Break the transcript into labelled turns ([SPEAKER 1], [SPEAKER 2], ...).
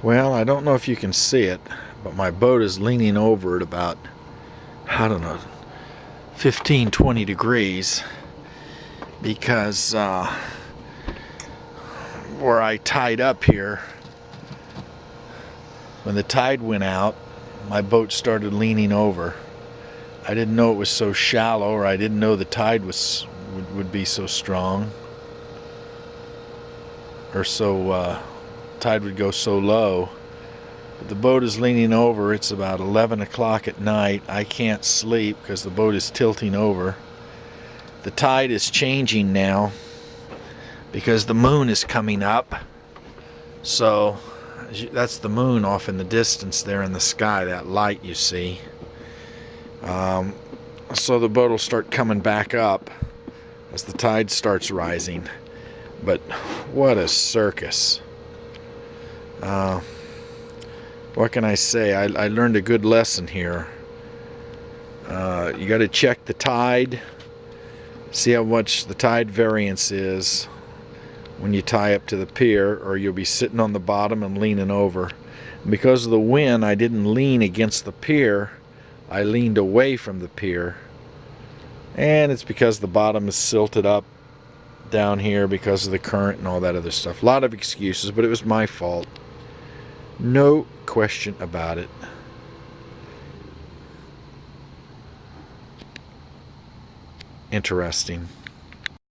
[SPEAKER 1] Well, I don't know if you can see it, but my boat is leaning over at about, I don't know, 15, 20 degrees because where I tied up here, when the tide went out, my boat started leaning over. I didn't know it was so shallow, or I didn't know the tide would be so strong, or so tide would go so low. But the boat is leaning over. It's about 11 o'clock at night. I can't sleep because the boat is tilting over. The tide is changing now because the moon is coming up. So that's the moon off in the distance there in the sky, that light you see. So the boat will start coming back up as the tide starts rising. But what a circus. What can I say? I learned a good lesson here. You got to check the tide, see how much the tide variance is when you tie up to the pier, or you'll be sitting on the bottom and leaning over. And because of the wind, I didn't lean against the pier. I leaned away from the pier. And it's because the bottom is silted up down here because of the current and all that other stuff. A lot of excuses, but it was my fault. No question about it. Interesting.